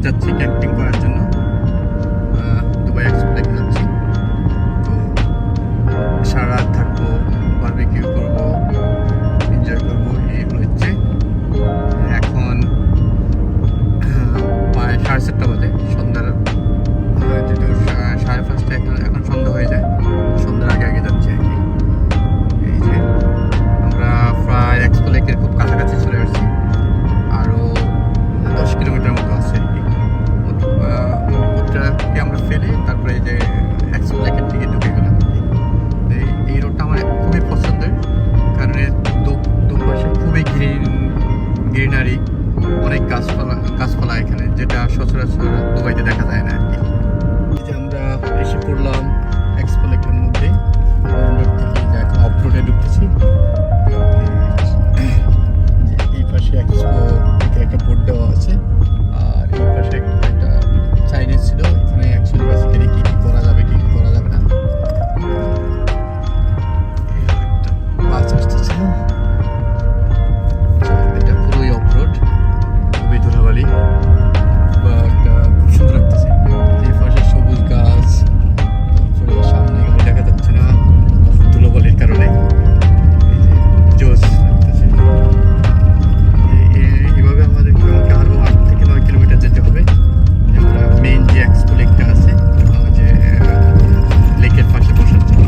যাচ্ছি ক্যাম্পিং করার জন্য। দুবাই এক্সপ্লেক্স যাচ্ছি। তো সারা রাত থাকবো, বারবিকিউ করবো, এনজয় করবো, এইগুলো হচ্ছে। এখন প্রায় 7:30 বাজে, সন্ধ্যার যদিও 5:30 এখন সন্ধ্যা হয়ে যায়। সন্ধ্যার আগে আগে যাচ্ছি আর কি। এই যে আমরা প্রায় এক্সপ্লেক্সের খুব কাছাকাছি চলে আসছি, আরও 10 কিলোমিটার মতো আছে আর কি। ওটাকে আমরা ফেলে তারপরে এই যে এক্সপ্লেক্সের দিকে ঢুকে গেলাম আর কি। এই রোডটা আমার খুবই পছন্দের, কারণ এর দুপাশে খুবই গ্রিনারি, অনেক গাছপালা এখানে, যেটা সচরাচর দুবাইতে দেখা যায় না আর কি। এই যে আমরা এসে পড়লাম এক্সপ্লেক্সের মধ্যে, রোড থেকে যে এখন অফ রোডে ঢুকতেছি। এই পাশে একটা বোর্ড দেওয়া আছে, আর এই পাশে একটা চাইনিজ ছিল। এখানে অ্যাকচুয়ালি বেসিক্যালি কি করা যাবে কি করা যাবে না, একটা বাস আসতেছিল। এটা পুরোই অফ রোড, খুবই ধুলাবালি, বাট খুব সুন্দর লাগতেছে। যে পাশে সবুজ গাছ, তারপরে সামনে গাড়ি দেখা যাচ্ছে না ধুলোবালির কারণে। এই যে জোস লাগতেছে। এইভাবে আমাকে আরো 8 থেকে 9 কিলোমিটার যেতে হবে। আমরা মেইন যে এক্সপ্লেক্সটা আছে, যে লেকের পাশে বসার জন্য।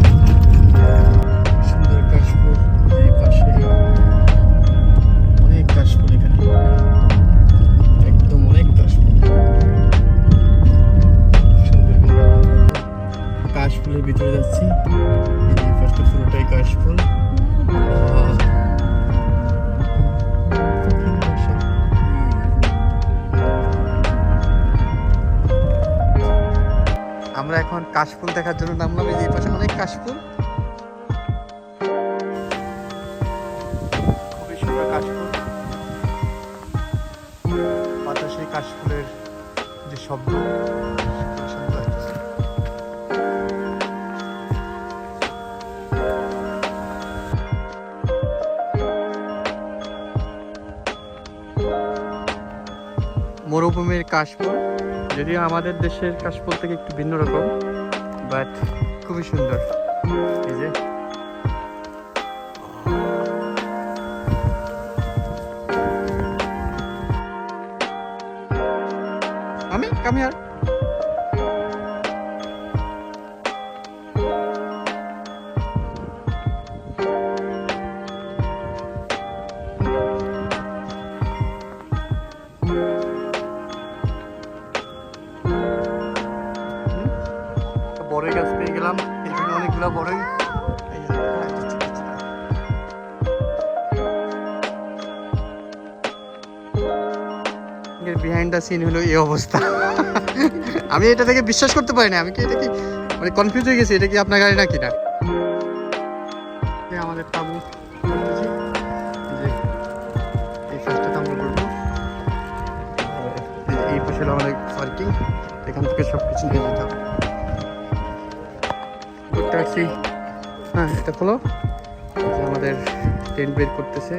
সুন্দর কাশফুল, এই পাশে অনেক কাশফুল, এখানে একদম অনেক কাশফুল। সুন্দর কাশফুলের ভিতরে যাচ্ছি। এই ফার্স্টে পুরোটাই কাশফুল। আমরা এখন কাশফুল দেখার জন্য নামলাম। এই পাশে অনেক কাশফুল, খুবই সুন্দর কাশফুল। বাতাসে কাশফুলের যে শব্দ, খুবই সুন্দর লাগতেছে। মরুভূমির কাশফুল, যদিও আমাদের দেশের কাশফুল থেকে একটু ভিন্ন রকম, বাট খুবই সুন্দর। এই যে আমি আর বড়ই গাছ পেয়ে গেলাম। এখানে অনেকগুলো বড়ই। বিহাইন্ড দ্য সিন হলো এই অবস্থা। আমি এটা থেকে বিশ্বাস করতে পারি না। আমি কি এটা কি মানে কনফিউজ হয়ে গেছি, এটা কি আপনার গাড়ি নাকি না। আমাদের তাবু এই ফার্স্টটা তাবু করবো। এই পাশে হলো আমাদের পার্কিং, এখান থেকে সব কিছু নিয়ে যেতে হবে। ট্যাক্সি, হ্যাঁ এটা খোলো। আমাদের টেন্ট বের করতেছে।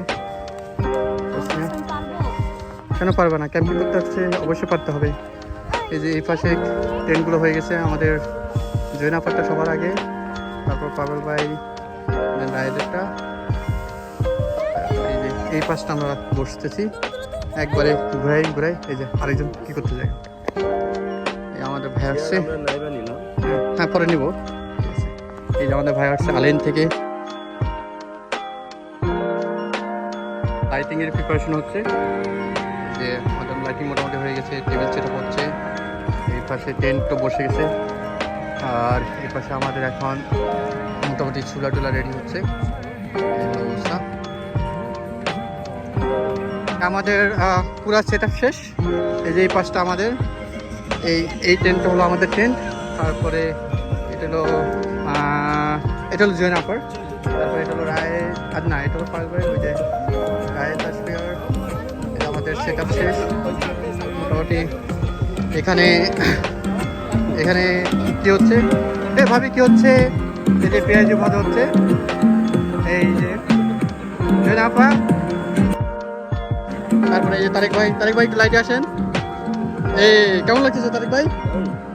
কেন পারবে না? ক্যাম্পিং করতে হচ্ছে, অবশ্যই পারতে হবে। এই যে এই পাশে টেন্টগুলো হয়ে গেছে। আমাদের জৈনাপাটটা সবার আগে, তারপর পাগল ভাই, রায়দেরটা। এই যে এই পাশটা আমরা বসতেছি একবারে ঘুরাই। এই যে আরেকজন কি করতে যায়, এই আমাদের ভাই আসছে। হ্যাঁ পরে নিব। এই যে আমাদের ভাই আসছে আলেন থেকে। লাইটিং এর প্রিপারেশন হচ্ছে, যে আমাদের লাইটিং মোটামুটি হয়ে গেছে, টেবিল সেটআপ হচ্ছে। এই পাশে টেন্টও বসে গেছে, আর এই পাশে আমাদের এখন মোটামুটি চুলা টুলা রেডি হচ্ছে। অবস্থা আমাদের পুরা সেটআপ শেষ। এই যে এই পাশটা আমাদের, এই টেন্টটা হলো আমাদের টেন্ট। তারপরে এটা হলো জৈনাপার। তারপরে এটা হলো রায়, আর না এটা হলো পাগল, ওই যে রায়ের আসবে। এটা আমাদের সেটআপ শেষ মোটামুটি। এখানে কি হচ্ছে, ভাবি কি হচ্ছে? এই যে পেঁয়াজি ভাজা হচ্ছে। এই যে জৈনাপা, তারপরে এই যে তারেক ভাই একটু লাইটে আসেন। এই কেমন লাগতেছে তারিক ভাই?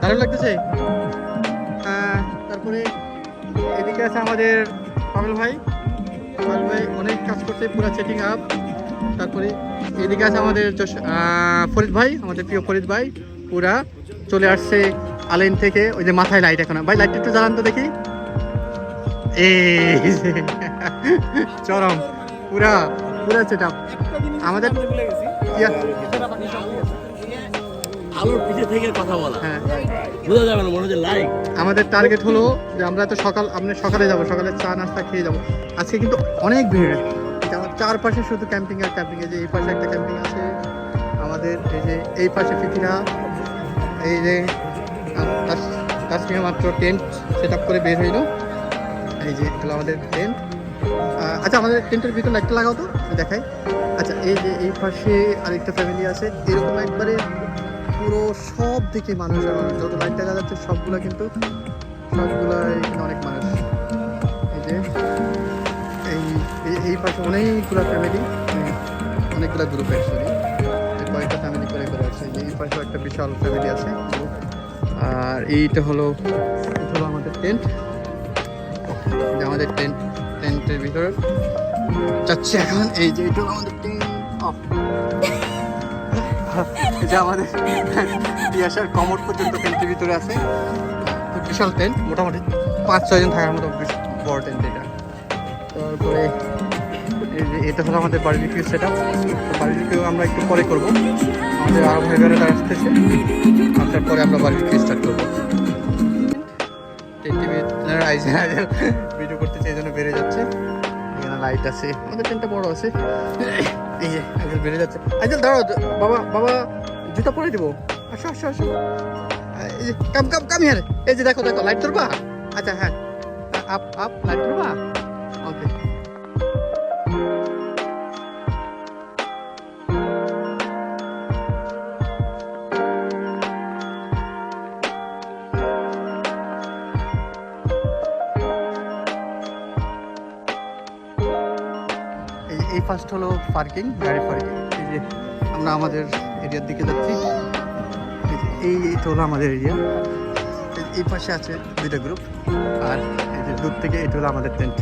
দারুণ লাগতেছে। তারপরে এদিকে আছে আমাদের পাবেল ভাই অনেক কাজ করছে, পুরো সেটিং আপ। তারপরে এদিকে আছে আমাদের ফরিদ ভাই, আমাদের প্রিয় ফরিদ ভাই, পুরা চলে আসছে আলেন থেকে। ওই যে মাথায় লাইট, এখন ভাই লাইটটা একটু জ্বালান তো দেখি। এই চরম পুরা সেট আপ আমাদের। আলোর পিছে থেকে কথা বলা, হ্যাঁ বোঝা যাবে না, মনে হচ্ছে লাইক। আমাদের টার্গেট হলো যে আমরা তো সকালে যাবো, সকালে চা নাস্তা খেয়ে যাবো। আজকে কিন্তু অনেক ভিড়, আমার চারপাশে শুধু ক্যাম্পিং আর ক্যাম্পিং। এই যে এই পাশে একটা ক্যাম্পিং আছে আমাদের, এই যে এই পাশে ফিতিরা, এই যে তার সঙ্গে মাত্র টেন্ট সেট আপ করে বের হইলো। এই যে এগুলো আমাদের টেন্ট। আচ্ছা আমাদের টেন্টের ভিতরে লাইটটা লাগাও তো দেখাই। আচ্ছা এই যে এই পাশে আরেকটা ফ্যামিলি আছে, এরকম একবারে পুরো সব দিকে মানুষ আর মানুষ। যত লাইট দেখা যাচ্ছে সবগুলা কিন্তু এখানে অনেক মানুষ। এই যে এই পাশে অনেকগুলো ফ্যামিলি, অনেকগুলো গ্রুপ অ্যাকচুয়ালি, কয়েকটা ফ্যামিলি করে আছে। এই পাশেও একটা বিশাল ফ্যামিলি আছে। আর এইটা হলো আমাদের টেন্ট। আমাদের টেন্টের ভিতরে যাচ্ছে এখন। এই যে এটা আমাদের টেন্ট, এটা আমাদের পিয়াসার কমর পর্যন্ত টেন্টের ভিতরে আছে। বিশাল টেন্ট, মোটামুটি 5-6 জন থাকার মতো বড় টেন্ট এটা। তারপরে এই যে এটা হলো আমাদের বারবিকিউ সেট আপ। বারবিকিউ আমরা একটু পরে করবো, আমাদের আরো ভাই বেরোটা আসতেছে, তারপরে আমরা বারবিকিউ স্টার্ট করবো। ভিডিও করতেছে এই জন্য বেড়ে যাচ্ছে। এখানে লাইট আছে, আমাদের টেন্টটা বড় আছে। এই যে আইজেল বেড়ে যাচ্ছে। আইজেল দাঁড়াও, বাবা জুতা পরে দিব। আসো। এই যে কাম হিয়ার। এই যে দেখো লাইট ধরবা। আচ্ছা হ্যাঁ, আপ লাইট ধরবা। ওকে। এই ফার্স্ট হলো পার্কিং, গাড়ি পার্কিং। এই যে আমরা আমাদের এরিয়ার দিকে যাচ্ছি। এইটা হলো আমাদের এরিয়া। এই পাশে আছে দুইটা গ্রুপ, আর এই যে দূর থেকে এটা হলো আমাদের টেন্ট।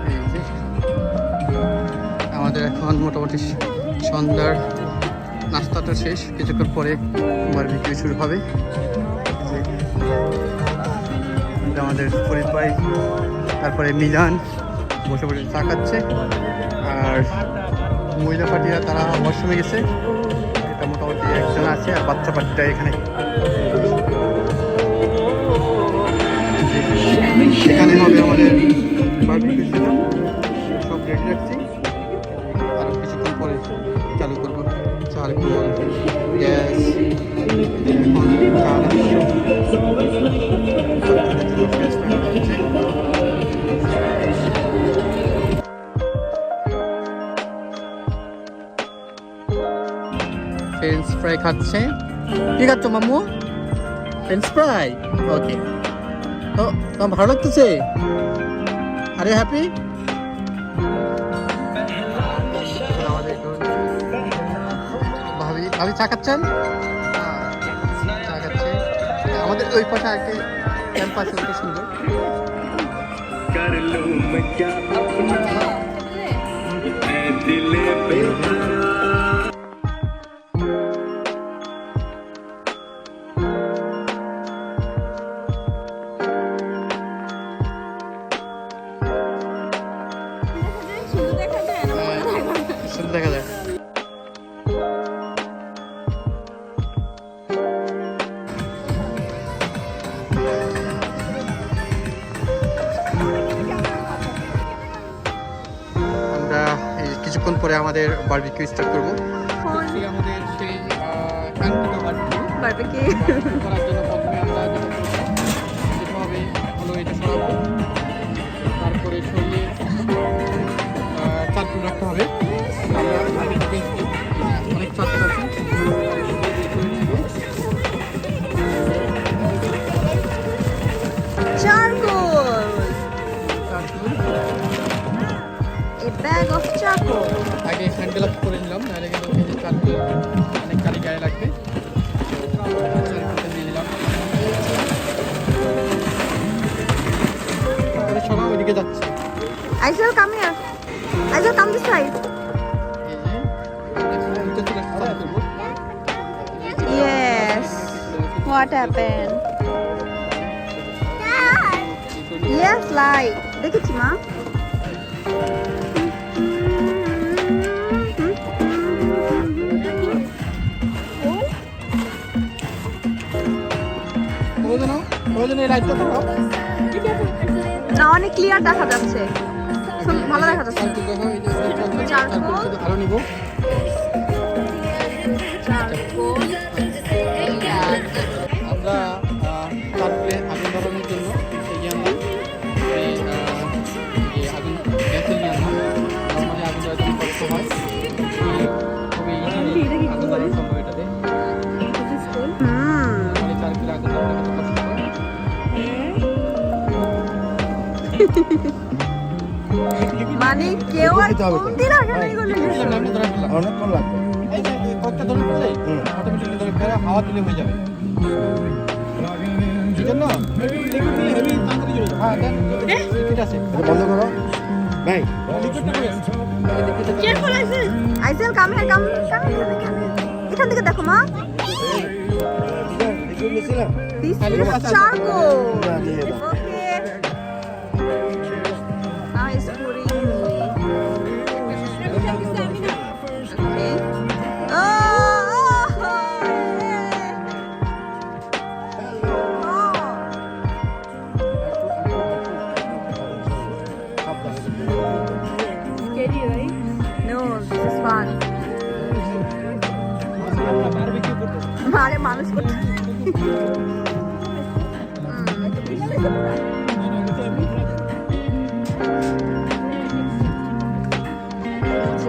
এই যে আমাদের এখন মোটামুটি সন্ধ্যার নাস্তাটা শেষ, কিছুক্ষণ পরে বারবিকিউ শুরু হবে। আমাদের ফরিদ ভাই, তারপরে মিজান বসে চা খাচ্ছে। আর মহিলা পার্টিরা তারা ওয়াশরুমে গেছে। এটা মোটামুটি একজন আছে, আর বাচ্চা পার্টিটা এখানে। এখানে হবে আমাদের বারবিকিউ সেটআপ, সব রেডি রাখছি। আর কিছুক্ষণ পরে চালু করবো। চারকোল, গ্যাস, ফ্রেঞ্চ ফ্রাই খাচ্ছে। কি খাচ্ছ মাম্মু? French fry. ওকে, তো তোমার ভালো লাগতেছে? আরে হ্যাপি? ভাবি চা খাচ্ছেন? চা খাচ্ছে। আমাদের ওই পাশে আরেকটি ক্যাম্পাস, ওটা সুন্দর। সুন্দর দেখা যায়। কিছুক্ষণ পরে আমাদের বারবিকিউ স্টার্ট করবো। আমাদের সেই বারবিকিউ করার জন্য প্রথমে আমরা যেটা হবে হলো এটা সরাবো, তারপরে সরিয়ে চারকুল রাখতে হবে। আমরা অনেক চারকুল আছে, bag of charcoal. আগে হ্যান্ডেল আপ করে Aizal, come here. Aizal, come this side. Yes. What happened? Yes, like. দেখেছি মা। না অনেক ক্লিয়ার দেখা যাচ্ছে, ভালো দেখা যাচ্ছে। আরো নিব। আমরা তারপরে আগুন ধরানোর জন্য এগিয়ে আনলাম আগুন গ্যাসে নিয়ে আনলাম। নর্মালি আগুন ধরার জন্য কষ্ট হয়, খুবই আগুন ধরানো সম্ভব এটাতে। নর্মালি 4 কিলো আগুন ধরানো কত কষ্ট হয়। মানে কেউ আর কমতি রাখে না এগুলো। অনেকক্ষণ লাগবে। এই যে কয়েকটা ধরে ফেলে অটোমেটিকলি ধরে ফেলে হাওয়া দিলে হয়ে যাবে। এই জন্য হ্যাঁ দেন, ঠিক আছে বন্ধ করো ভাই। আইজেল কাম হে কাম এখান থেকে দেখো মা। This is charcoal. Okay. Now it's pouring. Okay. Scary, right? No, this is fun. মারে মানুষ করতে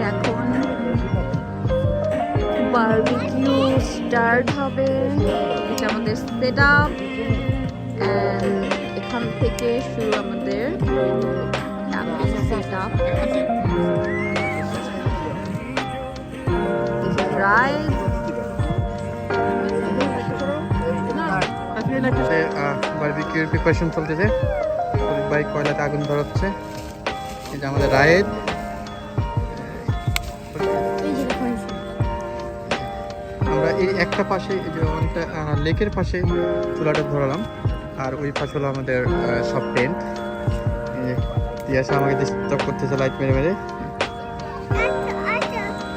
এখন বারবিকিউ স্টার্ট হবে। এটা আমাদের সেট আপ, এখান থেকে শুরু আমাদের সেট আপ। রাইস বারবিকিউর প্রিপারেশন চলতেছে। বাইক কয়লাতে আগুন ধরাচ্ছে। এই যে আমাদের রাইড। আমরা এই একটা পাশে এই যে অনেকটা লেকের পাশে চুলাটা ধরালাম, আর ওই পাশে হলো আমাদের সব টেন্ট। তিয়াসা আমাকে ডিস্টার্ব করতেছে লাইট মেরে মেরে।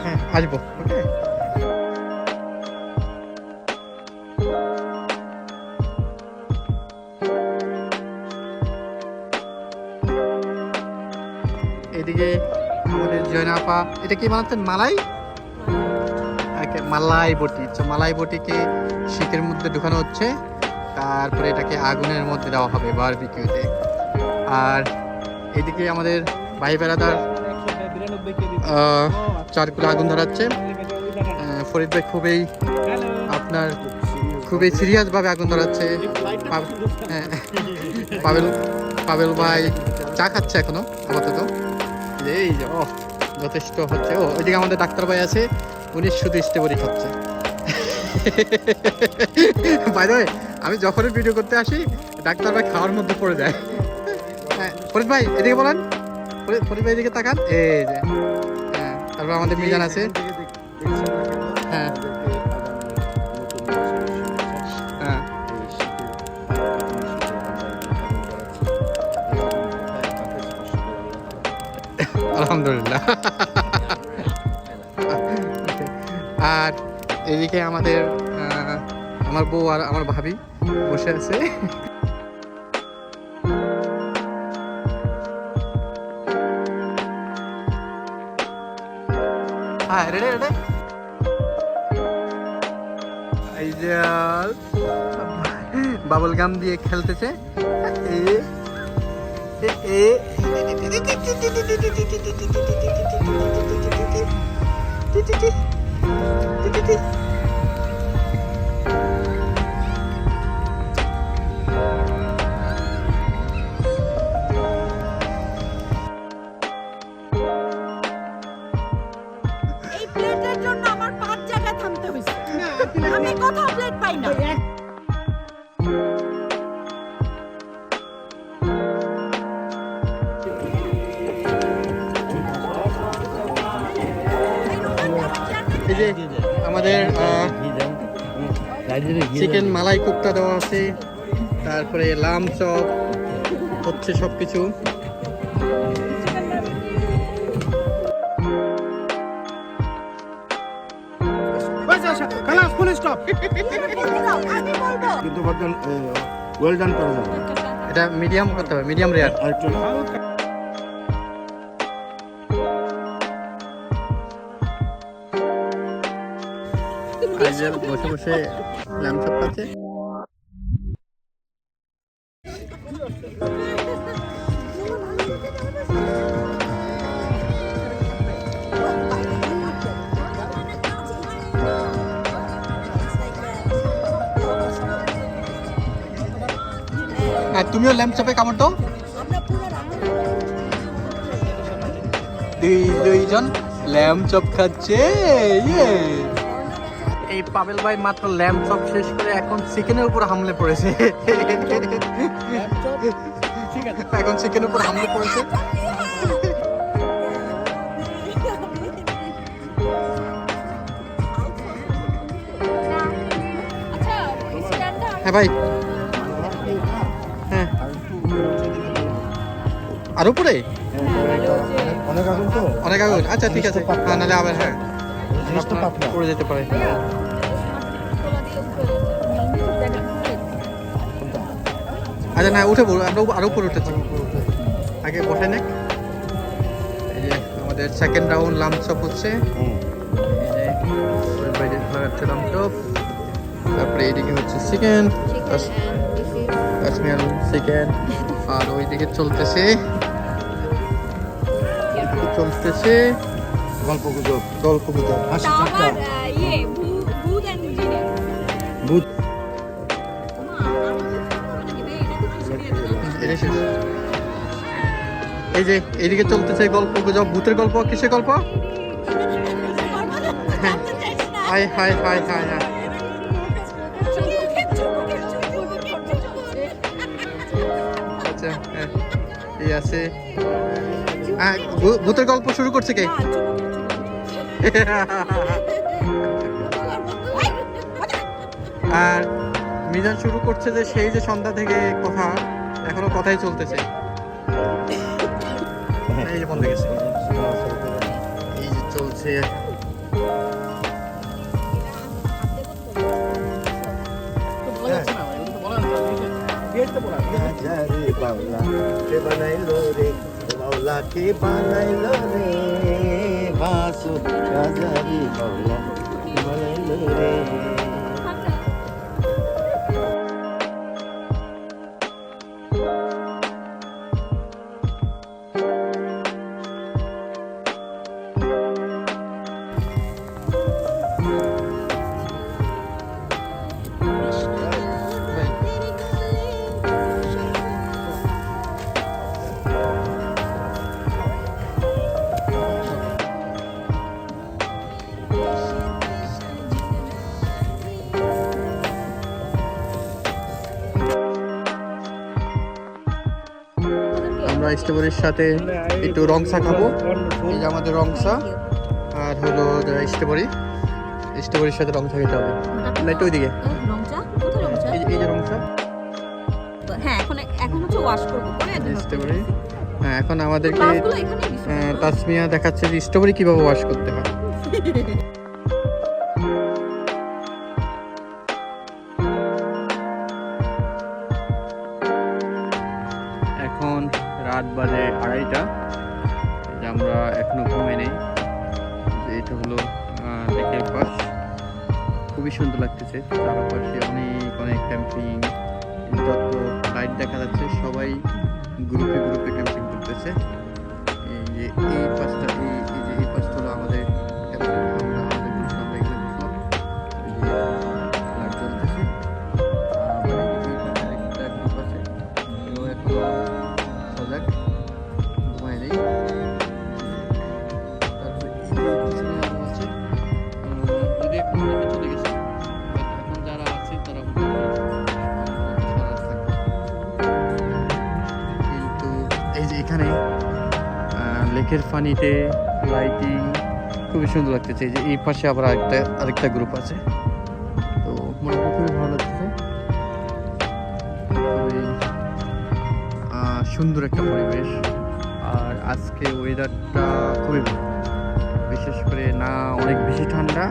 হ্যাঁ আসবো, ওকে। এদিকে আমাদের জয়না আপা, এটা কি বানাচ্ছেন? মালাই মালাই বটি। মালাই বটিকে শিকের মধ্যে ঢুকানো হচ্ছে, তারপরে এটাকে আগুনের মধ্যে দেওয়া হবে বারবিকিউতে। আর এদিকে আমাদের ভাই বেড়াদার 4 কিলো আগুন ধরাচ্ছে। ফরিদ ভাই খুবই সিরিয়াসভাবে আগুন ধরাচ্ছে। পাবেল ভাই চা খাচ্ছে এখনো আপাতত। এই যে যথেষ্ট হচ্ছে। ওইদিকে আমাদের ডাক্তার ভাই আছে, উনি শুধু স্ট্রবেরি খাচ্ছে। বাই দ্য ওয়ে, আমি যখনই ভিডিও করতে আসি ডাক্তার ভাই খাওয়ার মধ্যে পড়ে যায়। হ্যাঁ ফরিদ ভাই এদিকে বলেন, ফরিদ ভাই এদিকে তাকান। এই যে হ্যাঁ, তারপর আমাদের মিজান আছে। হ্যাঁ হ্যাঁ আলহামদুলিল্লাহ। আর এদিকে আমাদের আমার বউ আর আমার ভাবি বসে আছে। হ্যাঁ রেডি রেডি। এই যে বাবল গাম দিয়ে খেলতেছে। এই প্লেটের জন্য আমার 5 জায়গায় থামতে হয়েছে। আমি কোথাও প্লেট পাই না। যে আমাদের চিকেন মালাই কোপ্তা দেওয়া আছে, তারপরে লাম চপ হচ্ছে সবকিছু। কিন্তু বর্তমান ওয়েল ডান করা যাবে। এটা মিডিয়াম করতে হবে, মিডিয়াম রেয়ার। আর একটু বসে বসে ল্যাম্প চপ খাচ্ছে। তুমিও ল্যাম্প চপে কামড় দাও। দুইজন ল্যাম্প চপ খাচ্ছে। এই পাবেল ভাই মাত্র ল্যাম্প চপ শেষ করে এখন চিকেনের উপর হামলে পড়েছে। এখন চিকেনের উপর হামলে পড়েছে। হ্যাঁ ভাই, হ্যাঁ আর উপরে অনেক আগুন তো, অনেক আগুন। আচ্ছা ঠিক আছে, হ্যাঁ নাহলে আবার হ্যাঁ জিনিসটা পাতলা। পড়ে যেতে পারে। আচ্ছা না উঠে পড়বো, আমরা আরো উপরে উঠেছি। আগে বসে নেক। এই যে আমাদের সেকেন্ড রাউন্ড লাম্প চপ হচ্ছে। লাম্প চপ, তারপরে এইদিকে হচ্ছে চিকেন, কাশ্মীর চিকেন, আর ওইদিকে চলতেছে গল্প গুজব হাসি তা ঠাট্টা। আবার ভূত ইঞ্জিনিয়ার। ভূত এটা শেষ। এই যে এইদিকে চলতেছে গল্প গুজব, ভূতের গল্প। কিসের গল্প? High high high high high. আচ্ছা হ্যাঁ, এই আছে। ভূতের গল্প শুরু করছে কে? আর মিজান শুরু করছে যে সেই যে সন্ধ্যা থেকে কথা, এখনো কথাই চলতেছে। এই যে বন্ধ গেছে, এই যে চলছে। কে বানাইলো রে বাউলা, কে বানাইলো রে বাসু রাজারি বাউলা, কে বানাইলো রে। আমরা স্ট্রবেরির সাথে একটু রংসা খাবো। এই যে আমাদের রংসা, আর হলো স্ট্রবেরির সাথে রংসা খেতে হবে। না একটু ওইদিকে, রংচা কোথায় রংচা? এই যে রংসা, হ্যাঁ এখন হচ্ছে ওয়াশ করব করে স্ট্রবেরি। হ্যাঁ এখন আমাদেরকে গ্লাসগুলো এখানেই দিছো। তাসমিয়া দেখাচ্ছে যে স্ট্রবেরি কিভাবে ওয়াশ করতে হয়। এখন রাত বাজে 2:30। যে আমরা এখনো ঘুমিয়ে নেই। যে এটা হলো লেকের পাশ, খুবই সুন্দর লাগতেছে। চারপাশে অনেক অনেক ক্যাম্পিং, যত লাইট দেখা যাচ্ছে সবাই গ্রুপে গ্রুপে ক্যাম্পিং করতেছে। এই যে এই পাশটা, এই পাশটা হলো আমাদের ক্যাম্পিং। আমরা আমাদের গ্রুপ, আমরা এখানে বসলাম। এই যে লাইট জ্বলতেছে। আবার এই পাশে আরেকটা গ্রুপ আছে, এও এখনো সজাগ, ঘুমায় নেই। তারপরে এই পিছনে আরো আছে, যদি একটু অনেকে চলে গেছে, এখন যারা আছে তারা কিন্তু এই যে এখানে লেকের পানিতে লাইটিং, খুবই সুন্দর লাগতেছে। এই যে এই পাশে আবার আরেকটা গ্রুপ আছে, তো মোটামুটি খুবই ভালো লাগতেছে। খুবই সুন্দর একটা পরিবেশ। আর আজকে ওয়েদারটা খুবই ভালো, বিশেষ করে না অনেক বেশি ঠান্ডা,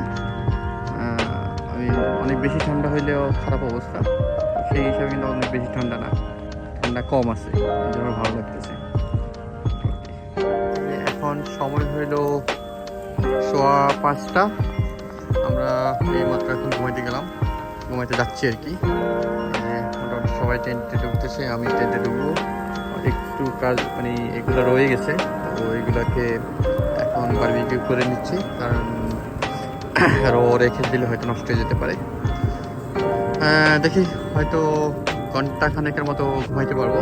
অনেক বেশি ঠান্ডা হইলেও খারাপ অবস্থা, সেই হিসাবে কিন্তু অনেক বেশি ঠান্ডা না, ঠান্ডা কম আছে, এই জন্য ভালো লাগতেছে। এখন সময় হইল 5:15, আমরা এই মাত্র এখন ঘুমাইতে যাচ্ছি আর কি। মোটামুটি সবাই টেন্টে ঢুকতেছে, আমি টেন্টে ঢুকবো। একটু কাজ মানে এগুলো রয়ে গেছে, তো এগুলোকে এখন বারবিকিউ করে নিচ্ছি, কারণ আরও রেখে দিলে হয়তো নষ্ট হয়ে যেতে পারে। দেখি হয়তো ঘন্টা খানেকের মতো ঘুমাইতে পারবো,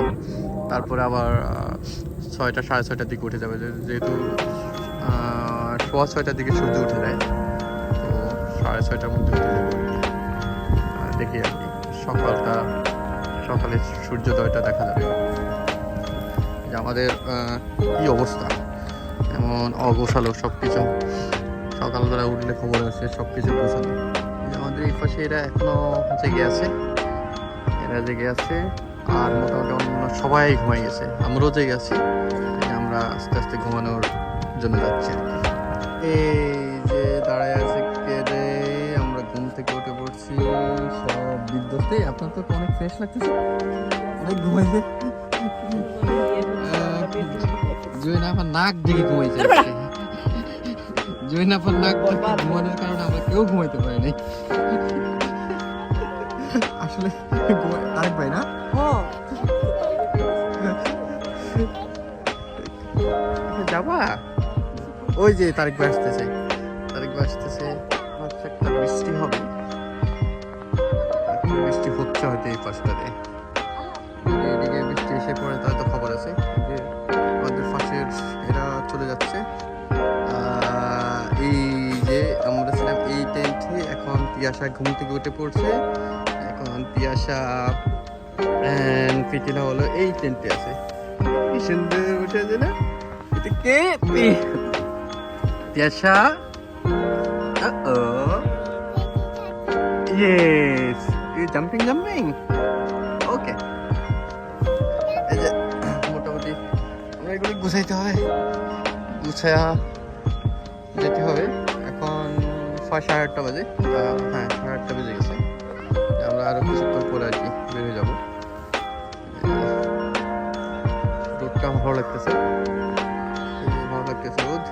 তারপরে আবার 6টা 6:30টার দিকে উঠে যাবে, যেহেতু 6:15টার দিকে সূর্য উঠে যায়, তো 6:30টার মধ্যে উঠে যাবো। দেখি আর কি সকালে সূর্যোদয়টা দেখা যাবে। যে আমাদের কি অবস্থা, এমন অগোছালো সব কিছু, সকালবেলা উঠলে খবর আছে সব কিছু গোছালো। আমাদের এই পাশে এরা এখনো জেগে আছে, আর মোটামুটি অন্য সবাই ঘুমাই গেছে, আমরাও জেগে আছি। আমরা আস্তে আস্তে ঘুমানোর জন্য যাচ্ছি। এই যে দাঁড়ায় আছে কে রে, আমরা ঘুম থেকে উঠে পড়ছি সব বিদ্যুতে। আপনার তো অনেক ফ্রেশ লাগতেছে, অনেক ঘুমাইছে। জয়নাফার নাক দেখে ঘুমাইছে, জয়নাফার নাক ঘুমানোর কারণে আমরা কেউ ঘুমাইতে পারি নাই আসলে। তারেক ভাই না, যাবা? ওই যে তারেক ভাই আসতেছে, একটা বৃষ্টি হবে, বৃষ্টি হচ্ছে হয়তো এই পাশটাতে। এদিকে বৃষ্টি এসে পড়ে তার তো খবর আছে যে আমাদের পাশের এরা চলে যাচ্ছে। এই যে আমরা ছিলাম এই টেন্টে, এখন তিয়াশা ঘুম থেকে উঠে পড়ছে, এখন তিয়াশা পিটিলা হলো এই টেন্টে আছে। কি সুন্দর উঠে আছে না, এটা কে? Tiyasha, yes, you jumping, okay. এই যে মোটামুটি আমরা এগুলো গুছাইতে হবে, গুছায়া যেতে হবে। এখন 8:30 বাজে, হ্যাঁ 8:30 বেজে গেছে। আমরা আরো কিছুক্ষণ পরে আর কি বের হয়ে যাবো। রোদটা ভালো লাগতেছে, রোদ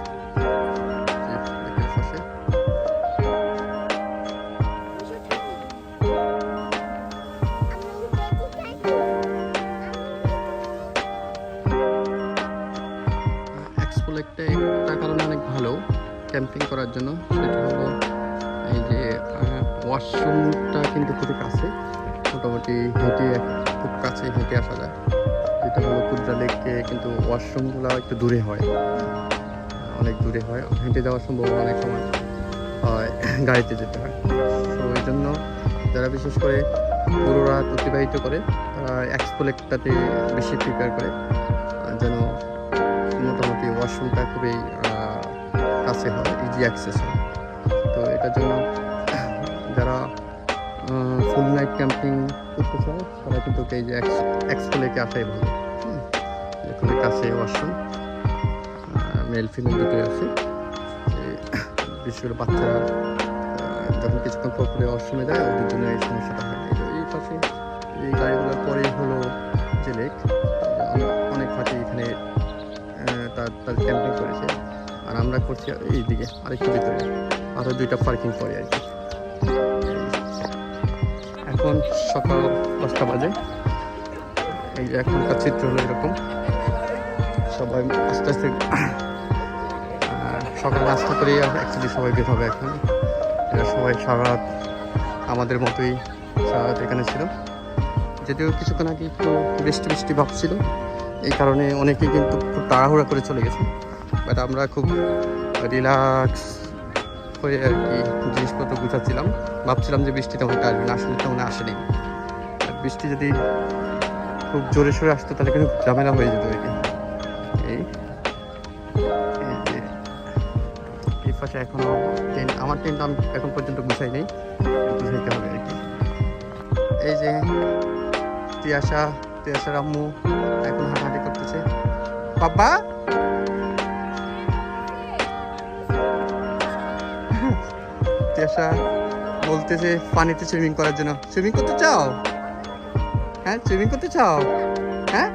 পাশে। একটা কারণে অনেক ভালো ক্যাম্পিং করার জন্য, সেটা হলো এই যে ওয়াশরুমটা কিন্তু খুবই কাছে, মোটামুটি খুব কাছে হেঁটে আসা যায়। যেটা হলো কুদ্রা লেকে কিন্তু ওয়াশরুমগুলো একটু দূরে হয়, অনেক দূরে হয়, হেঁটে যাওয়া সম্ভব অনেক সময় হয়, গাড়িতে যেতে হয়। তো ওই জন্য যারা বিশেষ করে পুরো রাত অতিবাহিত করে তারা এক্সপো লেকটাতে বেশি প্রিপেয়ার করে, যেন মোটামুটি ওয়াশরুমটা খুবই কাছে হয়, ইজি অ্যাক্সেস হয়। তো এটার জন্য যারা ফুল নাইট ক্যাম্পিং করতে চায় তারা কিন্তু এই যে এক্সপো লেকে আসাই ভালো, খুবই কাছে ওয়াশরুম, মেল ফিমেল দুটোই আছে। বিশেষ করে বাচ্চারা যখন কিছুক্ষণ পর পরে ওয়াশরুমে যায়, ওদের জন্য এই সমস্যাটা হয়। এই পাশে এই গাড়িগুলোর পরেই হলো যে লেক, অনেক পাখি এখানে তার ক্যাম্পিং করেছে, আর আমরা করছি এই দিকে আরেকটু ভিতরে, আরও 2টা পার্কিং পরে আর কি। এখন সকাল 10টা বাজে, এই যে এখনকার চিত্র হলো এরকম। সবাই আস্তে আস্তে সকাল নাস্তা করে অ্যাকচুয়ালি সবাই বের হবে এখন। এরা সবাই সারা রাত আমাদের মতোই সারা রাত এখানে ছিল, যদিও কিছুক্ষণ আগে একটু বৃষ্টি ভাব ছিল, এই কারণে অনেকেই কিন্তু খুব তাড়াহুড়া করে চলে গেছে। বাট আমরা খুব রিল্যাক্স হয়ে আর কি জিনিসপত্র গুছাচ্ছিলাম, ভাবছিলাম যে বৃষ্টি তেমন আসবে না, আসলে তেমন আসেনি। আর বৃষ্টি যদি খুব জোরে সোরে আসতো তাহলে কিন্তু ঝামেলা হয়ে যেত আর কি। এই পাশে এখনো টেন্ট, আমার টেন্ট আমি এখন পর্যন্ত গুছাই নেই, গুছাইতে হবে আর কি। এই যে তিয়াশার আম্মু এখন হাঁটাহাঁটি করতেছে। বাবা তিয়াশা বলতেছে পানিতে সুইমিং করার জন্য। সুইমিং করতে চাও? হ্যাঁ সুইমিং করতে চাও? হ্যাঁ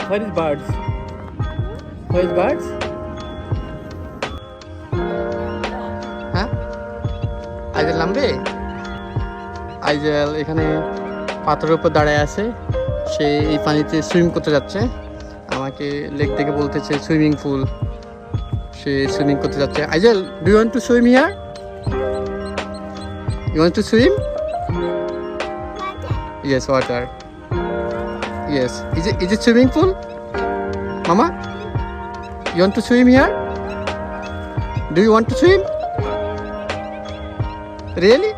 Where is birds? Where is birds? হ্যাঁ আইজেল নামবে? আইজেল এখানে পাথরের উপর দাঁড়ায় আছে, সে এই পানিতে সুইমিং করতে যাচ্ছে। আমাকে লেক থেকে বলতেছে সুইমিং পুল, সে সুইমিং করতে যাচ্ছে। আইজেল, do you want to swim here? You want to swim? Yes, water. Yes. Is it swimming pool? Mama? You want to swim here? Do you want to swim? Really?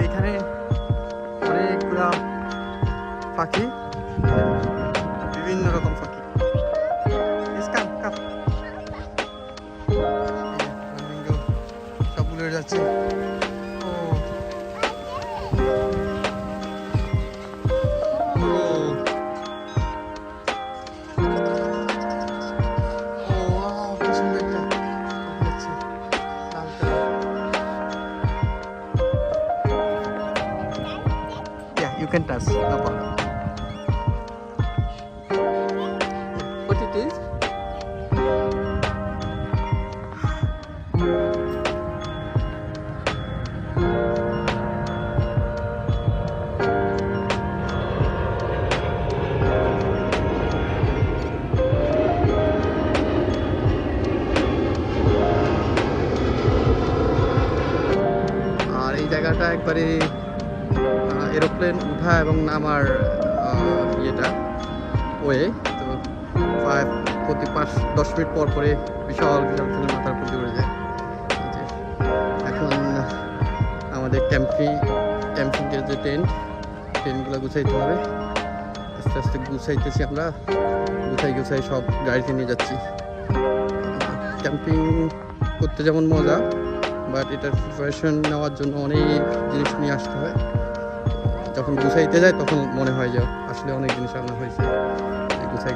এখানে অনেকগুলা পাখি, বিভিন্ন রকম পাখি। সব উড়ে যাচ্ছে। ও কি সুন্দর একটা যাচ্ছে, লাল colour. Yeah, you can touch, no problem. What it is? আর এই জায়গাটা একবারে এরোপ্লেন উঠা এবং নামার ইয়েটা ওয়ে, তো প্রতি 5-10 মিনিট পর পরে বিশাল বিশাল ফুলের মাথার উপর দিয়ে উড়ে যায়। এখন আমাদের ক্যাম্পিংয়ের যে টেন্টগুলো গুছাইতে হবে, আস্তে আস্তে গুছাইতেছি আমরা, গুছাই সব গাড়িতে নিয়ে যাচ্ছি। ক্যাম্পিং করতে যেমন মজা, বাট এটার প্রিপারেশন নেওয়ার জন্য অনেক জিনিস নিয়ে আসতে হয়। যখন গুছাইতে যায় তখন মনে হয় যে আসলে অনেক জিনিস আনা হয়েছে। গুছাই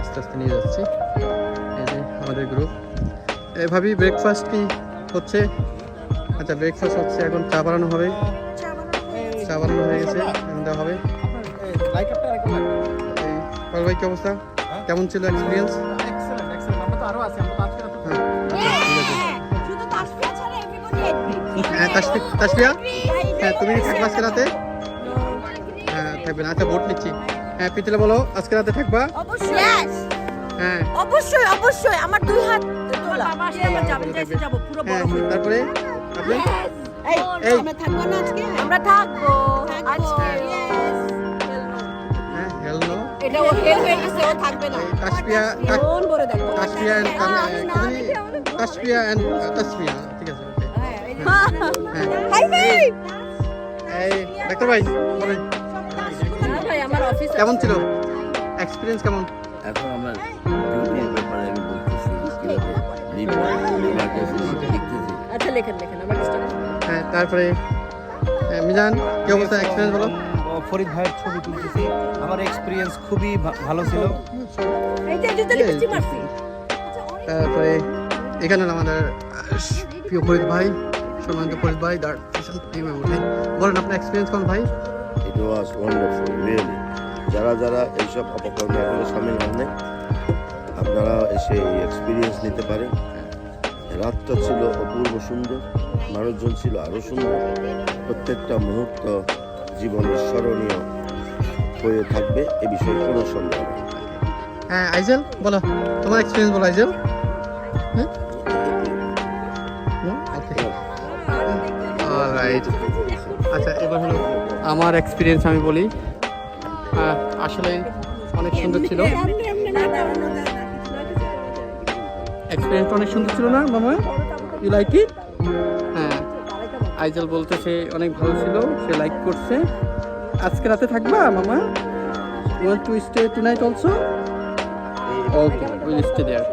আস্তে আস্তে নিয়ে যাচ্ছি। এই যে আমাদের গ্রুপ, এভাবেই ব্রেকফাস্ট কি হচ্ছে? আচ্ছা ব্রেকফাস্ট হচ্ছে, এখন চা বানানো হবে, চা বানানো হয়ে গেছে, এখন দেওয়া হবে। এই ভাই কি অবস্থা, কেমন ছিল এক্সপিরিয়েন্স? হ্যাঁ তাসফিয়া, হ্যাঁ তুমি কি থাকবা আজকে রাতে? হ্যাঁ থাকবে না, আচ্ছা ভোট নিচ্ছি। হ্যাঁ পিতলে বলো আজকে রাতে থাকবা? হ্যাঁ অবশ্যই আমার 2 হাত তোলা। হ্যাঁ তারপরে আপনি আমরা থাকবো না আজকে? আমরা থাকবো আজকে। হ্যাঁ হেলনো, এটা ও ফেল হয়ে গেছে, ও থাকবে না। তাসফিয়া কোন বড় দেখো, তাসফিয়া এন্ড তাসফিয়া, ঠিক আছে ওকে। হাই ভাই, এই ডাক্তার ভাই বলেন ভাই আমার অফিস কেমন ছিল এক্সপিরিয়েন্স, কেমন? এখন আমরা ডিউটির ব্যাপারে আমি বলতেছি দেখতেছি। আচ্ছা লেখেন আমরা ডিস্টার্ব। হ্যাঁ তারপরে মিজান কি অবস্থা, এক্সপিরিয়েন্স বলো। ফরিদ ভাইয়ের ছবি তুলতেছি, আমার এক্সপিরিয়েন্স খুবই ভালো ছিল। এই যে জুতলি পিচি মারছি। তারপরে এখানে আমাদের প্রিয় ফরিদ ভাই, সম্মানিত ফরিদ ভাই, তার ফ্যাশন টিমে উঠে বলেন আপনার এক্সপিরিয়েন্স কোন ভাই? It was wonderful, really. যারা এইসব অপকর্মে এখনো সামিল হন নাই, আপনারা এসে এই এক্সপিরিয়েন্স নিতে পারেন। রাতটা ছিল অপূর্ব সুন্দর, মানুষজন ছিল আরও সুন্দর। প্রত্যেকটা মুহূর্ত জীবনের স্মরণীয় হয়ে থাকবে, এ বিষয়ে কোনো সন্দেহ নেই। হ্যাঁ আইজেল বলো তোমার এক্সপিরিয়েন্স বলো আইজেল। হ্যাঁ ওকে অলরাইট। আচ্ছা এবার হলো আমার এক্সপিরিয়েন্স আমি বলি। আসলে অনেক সুন্দর ছিল। এক্সপিরিয়েন্সটা অনেক সুন্দর ছিল না মামা? You like it? হ্যাঁ, আইজল বলতেছে অনেক ভালো ছিল, সে লাইক করছে। আজকে রাতে থাকবা মামা? You want to stay tonight also? Okay, will stay there.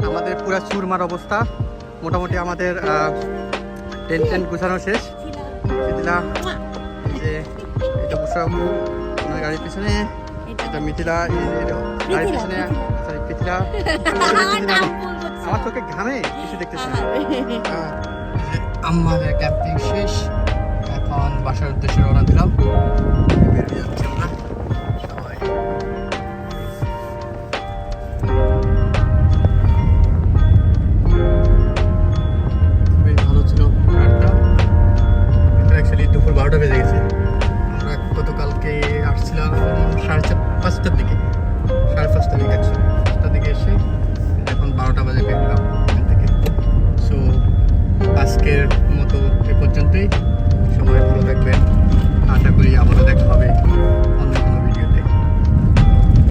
আমাদের পুরা চুরমার অবস্থা, মোটামুটি আমাদের টেন্ট গুছানো শেষ। মিথিলা এই যে এটা বসা আমার গাড়ির পিছনে, এটা মিথিলা এই যে গাড়ির পিছনে, সরি মিথিলা আমার চোখে ঘামে কিছু দেখতেছি না। আমাদের ক্যাম্পিং শেষ, এখন বাসার উদ্দেশ্যে রওনা দিলাম। বেরিয়ে যাচ্ছি।